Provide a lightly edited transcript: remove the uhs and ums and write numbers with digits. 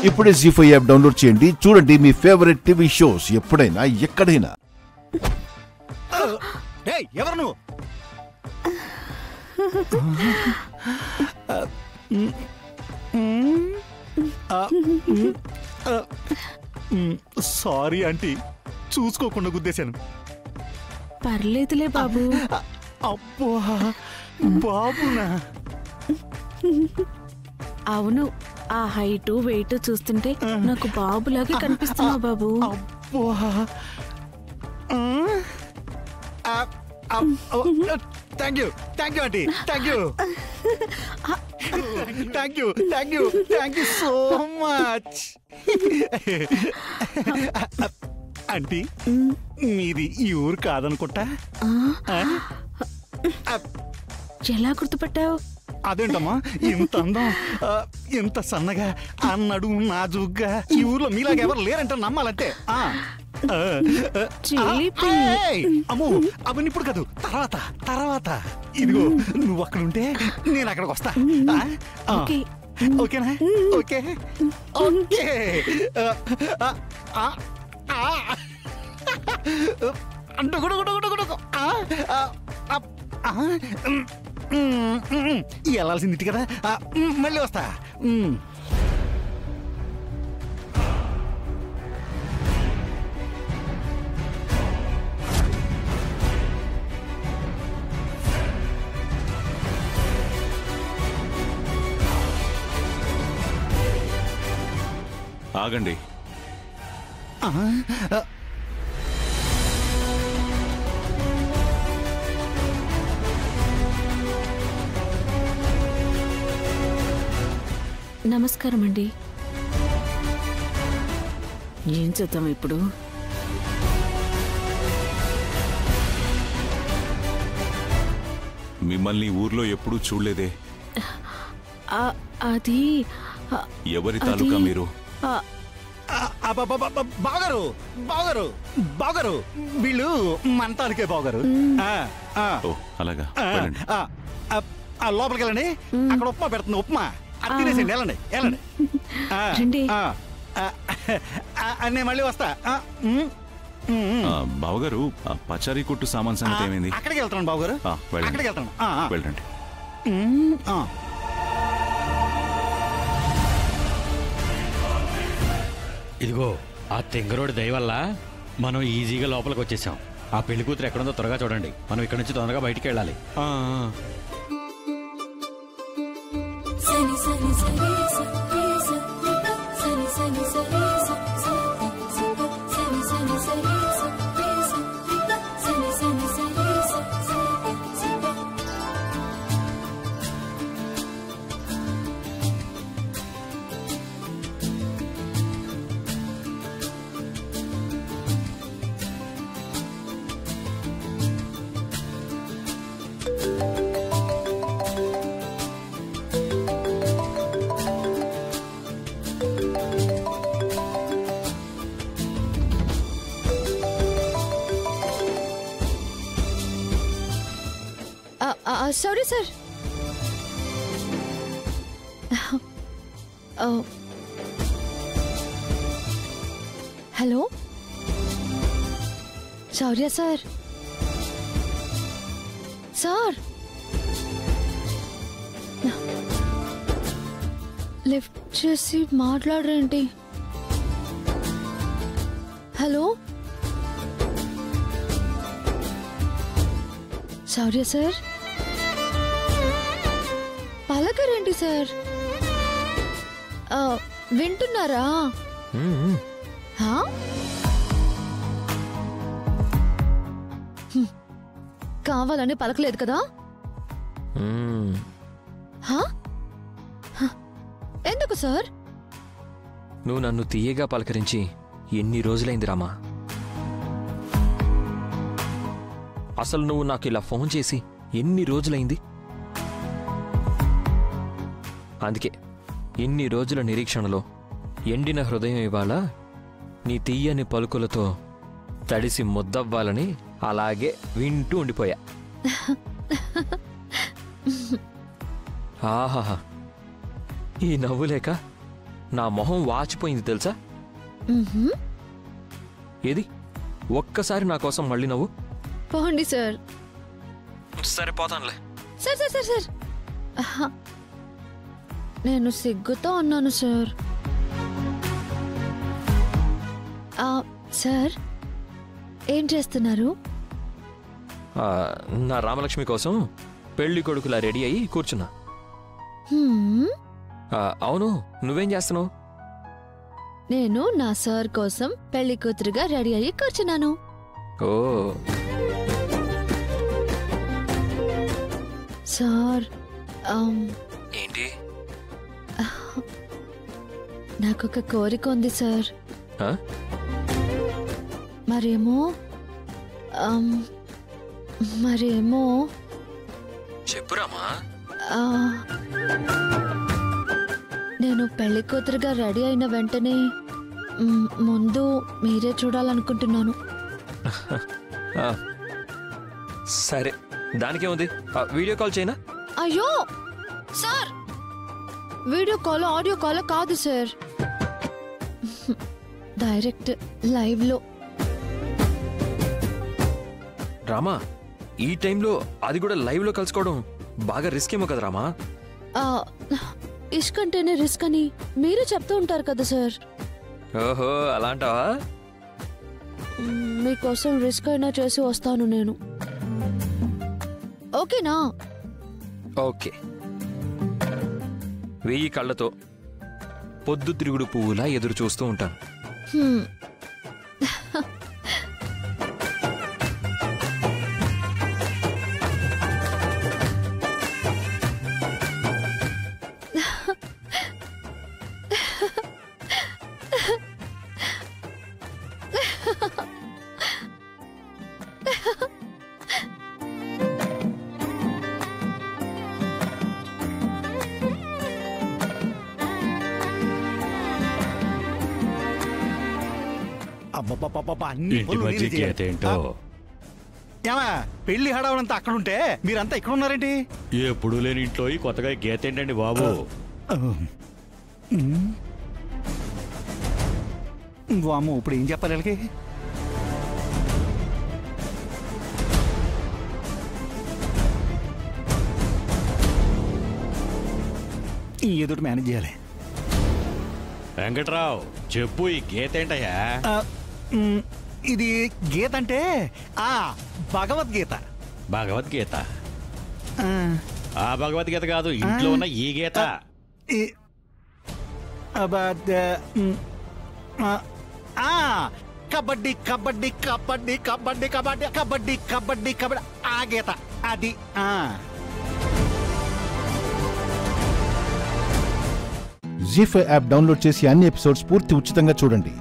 ఇప్పుడే జీ5 app download చేయండి. చూడండి మీ ఫేవరెట్ టీవీ షోస్ ఎప్పుడైనా ఎక్కడైనా. ఎవరు నువ్వు? సారీ ఆంటీ, చూసుకోకుండా గుద్దేశాను. పర్లేదులే బాబు. అబ్బో బాబునా? అవును, ఆ హైట్ వెయిట్ చూస్తుంటే నాకు బాబులాగే కనిపిస్తున్నావు బాబు. అబ్బో thank you aunty, thank you so much. Aunty, మీది ఈ ఊరు కాదనుకుంటా. ఎలా గుర్తుపట్టావు? అదేంటమ్మా ఇంత అందం, ఇంత సన్నగా, అన్నడు నాజుగ్గా ఈ ఊర్లో మీలాగా ఎవరు లేరంట నమ్మాలంటే. అమ్మో అవన్నీ ఇప్పుడు కాదు, తర్వాత. ఇదిగో నువ్వు అక్కడ ఉంటే నేను అక్కడికి వస్తా. ఓకేనా? ఓకే. అంటూ వెళ్ళాల్సింది ఇంటి కదా, మళ్ళీ వస్తా. ఆగండి. నమస్కారం అండి. ఏం చేద్దాం ఇప్పుడు? మిమ్మల్ని ఊర్లో ఎప్పుడూ చూడలేదే. అది ఎవరి తాలూకా మీరు? బాగారు వీళ్ళు మన తాలూకే బాగారు. అలాగా, లోపలికి వెళ్ళండి, అక్కడ ఉప్మా పెడుతుంది, ఉప్మా అది తినేసండి. వెళ్ళండి. నేను మళ్ళీ వస్తా. బావగారు, పచారీ కొట్టు సామాన్ సంగతి ఏమైంది? అక్కడికి వెళ్తాను బావగారు, అక్కడికి వెళ్తాను. వెళ్ళండి. ఇదిగో ఆ తెంగరోడి దయ వల్ల మనం ఈజీగా లోపలికి వచ్చేసాం. ఆ పెళ్లి కూతురు ఎక్కడుందో త్వరగా చూడండి, మనం ఇక్కడ నుంచి తొందరగా బయటికి వెళ్ళాలి. Sorry sir. హలో, శౌర్య సార్. లిఫ్ట్ చేసి మాట్లాడరేంటి? హలో శౌర్య సార్, పలకరేంటి సార్? వింటున్నారా? కావాలని పలకలేదు కదా? ఎందుకు సార్? నువ్వు నన్ను తీయగా పలకరించి ఎన్ని రోజులైంది రామా? అసలు నువ్వు నాకు ఇలా ఫోన్ చేసి ఎన్ని రోజులైంది? అందుకే ఇన్ని రోజుల నిరీక్షణలో ఎండిన హృదయం ఇవాళ నీ తీయని పలుకులతో తడిసి ముద్దవ్వాలని అలాగే వింటూ ఉండిపోయా. ఆహాహా, ఈ నవ్వులేక నా మొహం వాచిపోయింది తెలుసా? మ్మ్హ్మ్. ఏది ఒక్కసారి నా కోసం మళ్ళీ నవ్వు. పోండి సార్. సరే పోతానులే. సార్ సార్ సార్ సార్ ఆహా. నేను సిగ్గుతో అన్నాను సార్. సార్ ఏం చేస్తున్నారు? నా రామలక్ష్మి కోసం పెళ్లి కొడుకులా రెడీ అయ్యి కూర్చున్నా. హ్మ్. అవును, నువ్వేం చేస్తున్నావు? నేను నా సార్ కోసం పెళ్లి కూతురుగా రెడీ అయ్యి కూర్చున్నాను. ఓ సార్ ఏంటి? నాకొక కోరిక ఉంది సార్. ఆ? మరేమో చెప్పురామా. నేను పెళ్లి కూతురుగా రెడీ అయిన వెంటనే ముందు మీరే చూడాలనుకుంటున్నాను. సరే, దానికే ఉంది. వీడియో కాల్ చేయనా? అయ్యో sir, video call audio call కాదు సార్, డైరెక్ట్ లైవ్ లో. రామా, ఈ టైంలో అది కూడా లైవ్ లో కలుసుకోవడం బాగా రిస్క్ ఏమో కదా రామా? ఇష్క్ అంటేనే రిస్క్ అని మీరు చెప్తూ ఉంటారు కదా సార్. ఓహో, అలాంటావా? మీకోసం రిస్క్ అయినా చేసి వస్తాను నేను. ఓకేనా? ఓకే. 1000 కళ్ళతో పొద్దు తిరుగుడు పువ్వులా ఎదురు చూస్తూ ఉంటాను. ఇంటి మధ్య గీత ఏంటో. ఏమా పెళ్లి హడావుడంతా అక్కడ ఉంటే మీరంతా ఇక్కడ ఉన్నారేంటి? ఎప్పుడు లేని ఇంట్లో ఈ కొత్తగా గీత ఏంటండి బాబు? వాము, ఇప్పుడు ఏం చెప్పాలి వీళ్ళకి? ఏదోటి మేనేజ్ చేయాలి. వెంకట్రావు చెప్పు, ఈ గీత ఏంటయ్యా? ఇది గీత అంటే భగవద్గీత. భగవద్గీత? ఆ భగవద్గీత కాదు, ఇంట్లో ఉన్న ఈ గీత. కబడ్డీ కబడ్డీ కబడ్డీ కబడ్డీ కబడ్డీ కబడ్డీ కబడ్డీ కబడ్డీ ఆ గీత అది. జీ5 యాప్ డౌన్లోడ్ చేసి అన్ని ఎపిసోడ్స్ పూర్తి ఉచితంగా చూడండి.